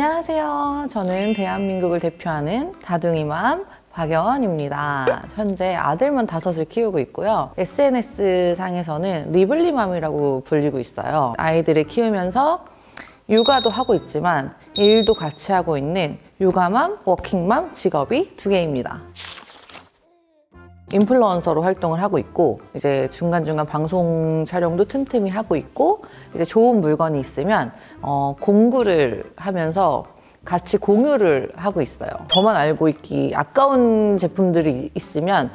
안녕하세요. 저는 대한민국을 대표하는 다둥이맘 박여원입니다. 현재 아들만 5을 키우고 있고요. SNS 상에서는 리블리맘이라고 불리고 있어요. 아이들을 키우면서 육아도 하고 있지만 일도 같이 하고 있는 육아맘, 워킹맘 직업이 2개입니다. 인플루언서로 활동을 하고 있고 이제 중간중간 방송 촬영도 틈틈이 하고 있고 이제 좋은 물건이 있으면 공구를 하면서 같이 공유를 하고 있어요. 저만 알고 있기 아까운 제품들이 있으면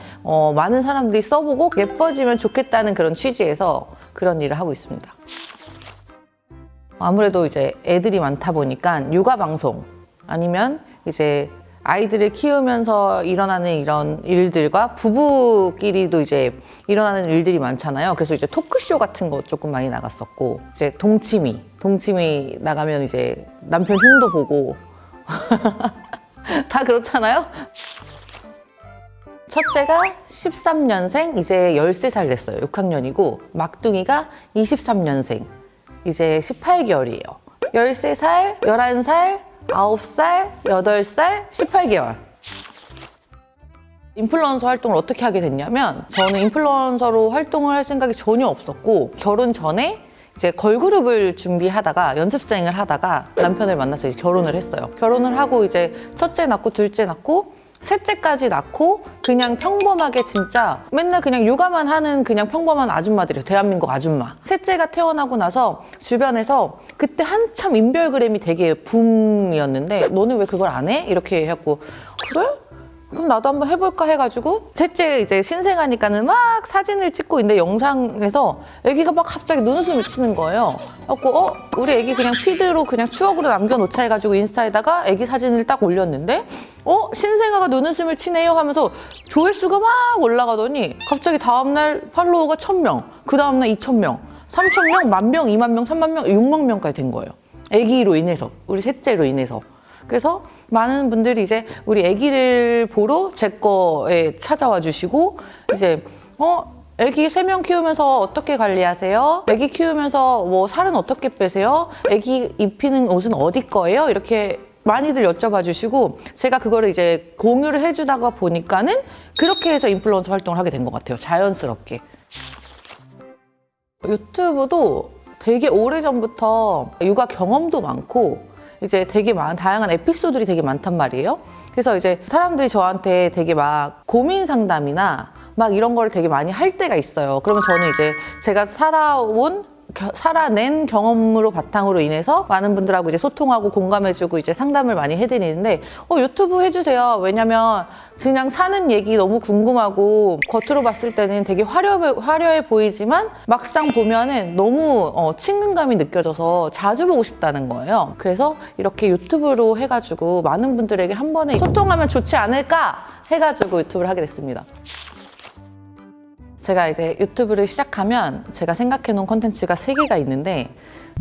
많은 사람들이 써보고 예뻐지면 좋겠다는 그런 취지에서 그런 일을 하고 있습니다. 아무래도 이제 애들이 많다 보니까 육아 방송 아니면 이제 아이들을 키우면서 일어나는 이런 일들과 부부끼리도 이제 일어나는 일들이 많잖아요. 그래서 이제 토크쇼 같은 거 조금 많이 나갔었고, 이제 동치미 나가면 이제 남편 흉도 보고 다 그렇잖아요. 첫째가 13년생, 이제 13살 됐어요. 6학년이고, 막둥이가 23년생, 이제 18개월이에요. 13살, 11살, 9살, 8살, 18개월. 인플루언서 활동을 어떻게 하게 됐냐면 저는 인플루언서로 활동을 할 생각이 전혀 없었고 결혼 전에 이제 걸그룹을 준비하다가 연습생을 하다가 남편을 만나서 이제 결혼을 했어요. 결혼을 하고 이제 첫째 낳고 둘째 낳고 셋째까지 낳고 그냥 평범하게 진짜 맨날 그냥 육아만 하는 그냥 평범한 아줌마들이에요. 대한민국 아줌마. 셋째가 태어나고 나서 주변에서 그때 한참 인별그램이 되게 붐이었는데 너는 왜 그걸 안 해? 이렇게 해갖고 그래? 그럼 나도 한번 해볼까 해가지고 셋째 이제 신생하니까는 막 사진을 찍고 있는데 영상에서 애기가 막 갑자기 눈웃음을 치는 거예요. 그래갖고 우리 애기 그냥 피드로 그냥 추억으로 남겨놓자 해가지고 인스타에다가 애기 사진을 딱 올렸는데 신생아가 눈웃음을 치네요 하면서 조회수가 막 올라가더니 갑자기 다음날 팔로워가 1000명, 그 다음날 2000명, 3000명, 10,000명, 20,000명, 30,000명, 60,000명까지 된 거예요. 애기로 인해서, 우리 셋째로 인해서. 그래서 많은 분들이 이제 우리 아기를 보러 제 거에 찾아와 주시고 이제 아기 3명 키우면서 어떻게 관리하세요? 아기 키우면서 뭐 살은 어떻게 빼세요? 아기 입히는 옷은 어디 거예요? 이렇게 많이들 여쭤봐 주시고 제가 그거를 이제 공유를 해주다가 보니까는 그렇게 해서 인플루언서 활동을 하게 된 것 같아요. 자연스럽게. 유튜브도 되게 오래전부터 육아 경험도 많고 이제 되게 다양한 에피소드들이 되게 많단 말이에요. 그래서 이제 사람들이 저한테 되게 막 고민 상담이나 막 이런 거를 되게 많이 할 때가 있어요. 그러면 저는 이제 제가 살아낸 경험으로 바탕으로 인해서 많은 분들하고 이제 소통하고 공감해주고 이제 상담을 많이 해드리는데 유튜브 해주세요. 왜냐면 그냥 사는 얘기 너무 궁금하고 겉으로 봤을 때는 되게 화려해 보이지만 막상 보면은 너무 친근감이 느껴져서 자주 보고 싶다는 거예요. 그래서 이렇게 유튜브로 해가지고 많은 분들에게 한 번에 소통하면 좋지 않을까 해가지고 유튜브를 하게 됐습니다. 제가 이제 유튜브를 시작하면 제가 생각해 놓은 콘텐츠가 3개가 있는데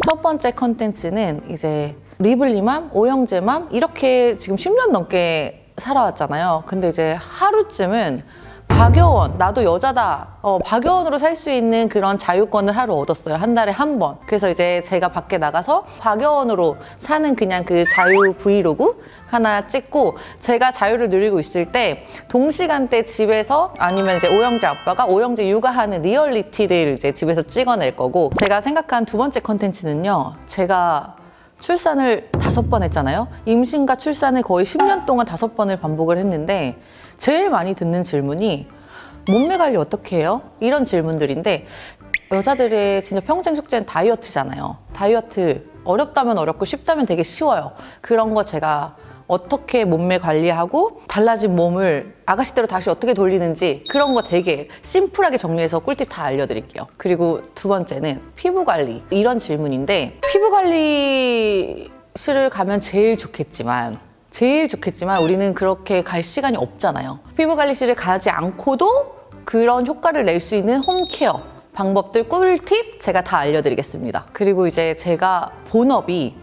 첫 번째 콘텐츠는 이제 리블리맘, 오영재맘 이렇게 지금 10년 넘게 살아왔잖아요. 근데 이제 하루쯤은 박여원, 나도 여자다. 박여원으로 살 수 있는 그런 자유권을 하루 얻었어요. 한 달에 한 번. 그래서 이제 제가 밖에 나가서 박여원으로 사는 그냥 그 자유 브이로그 하나 찍고 제가 자유를 누리고 있을 때 동시간대 집에서 아니면 이제 오영재 아빠가 오영재 육아하는 리얼리티를 이제 집에서 찍어낼 거고 제가 생각한 2번째 컨텐츠는요. 제가 출산을 5번 했잖아요. 임신과 출산을 거의 10년 동안 5번을 반복을 했는데 제일 많이 듣는 질문이 몸매 관리 어떻게 해요? 이런 질문들인데 여자들의 진짜 평생 숙제는 다이어트잖아요. 다이어트 어렵다면 어렵고 쉽다면 되게 쉬워요. 그런 거 제가 어떻게 몸매 관리하고 달라진 몸을 아가씨대로 다시 어떻게 돌리는지 그런 거 되게 심플하게 정리해서 꿀팁 다 알려드릴게요. 그리고 2번째는 피부 관리 이런 질문인데 피부 관리실을 가면 제일 좋겠지만 우리는 그렇게 갈 시간이 없잖아요. 피부 관리실을 가지 않고도 그런 효과를 낼 수 있는 홈케어 방법들 꿀팁 제가 다 알려드리겠습니다. 그리고 이제 제가 본업이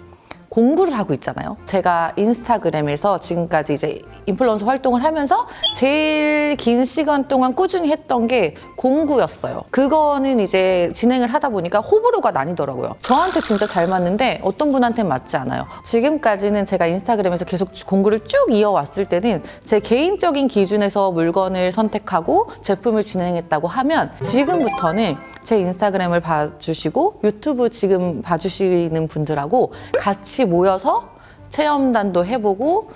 공부를 하고 있잖아요. 제가 인스타그램에서 지금까지 이제 인플루언서 활동을 하면서 제일 긴 시간 동안 꾸준히 했던 게 공구였어요. 그거는 이제 진행을 하다 보니까 호불호가 나뉘더라고요. 저한테 진짜 잘 맞는데 어떤 분한테는 맞지 않아요. 지금까지는 제가 인스타그램에서 계속 공구를 쭉 이어왔을 때는 제 개인적인 기준에서 물건을 선택하고 제품을 진행했다고 하면, 지금부터는 제 인스타그램을 봐주시고 유튜브 지금 봐주시는 분들하고 같이 모여서 체험단도 해보고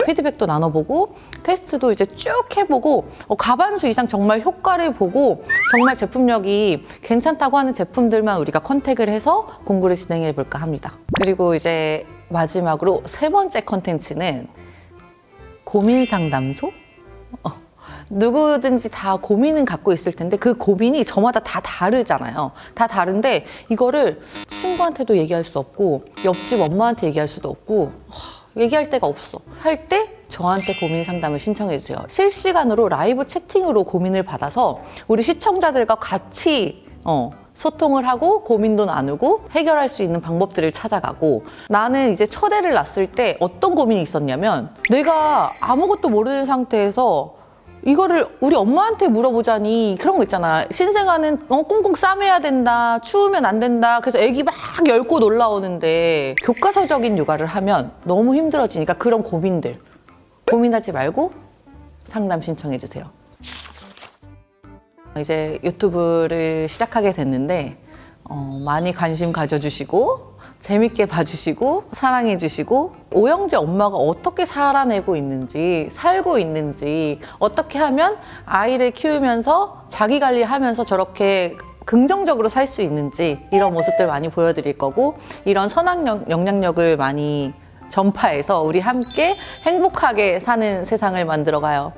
피드백도 나눠보고 테스트도 이제 쭉 해보고 과반수 이상 정말 효과를 보고 정말 제품력이 괜찮다고 하는 제품들만 우리가 컨택을 해서 공구를 진행해 볼까 합니다. 그리고 이제 마지막으로 세 번째 컨텐츠는 고민 상담소? 누구든지 다 고민은 갖고 있을 텐데 그 고민이 저마다 다 다르잖아요. 다 다른데 이거를 친구한테도 얘기할 수 없고 옆집 엄마한테 얘기할 수도 없고 얘기할 데가 없어. 할 때 저한테 고민 상담을 신청해 주세요. 실시간으로 라이브 채팅으로 고민을 받아서 우리 시청자들과 같이 소통을 하고 고민도 나누고 해결할 수 있는 방법들을 찾아가고, 나는 이제 첫 애를 낳았을 때 어떤 고민이 있었냐면, 내가 아무것도 모르는 상태에서 이거를 우리 엄마한테 물어보자니, 그런 거 있잖아. 신생아는 꽁꽁 싸매야 된다, 추우면 안 된다, 그래서 애기 막 열 곳 올라오는데 교과서적인 육아를 하면 너무 힘들어지니까 그런 고민들 고민하지 말고 상담 신청해 주세요. 이제 유튜브를 시작하게 됐는데 많이 관심 가져주시고 재밌게 봐주시고 사랑해주시고, 오영재 엄마가 어떻게 살아내고 있는지, 살고 있는지, 어떻게 하면 아이를 키우면서 자기 관리하면서 저렇게 긍정적으로 살 수 있는지, 이런 모습들 많이 보여드릴 거고, 이런 선한 영향력을 많이 전파해서 우리 함께 행복하게 사는 세상을 만들어가요.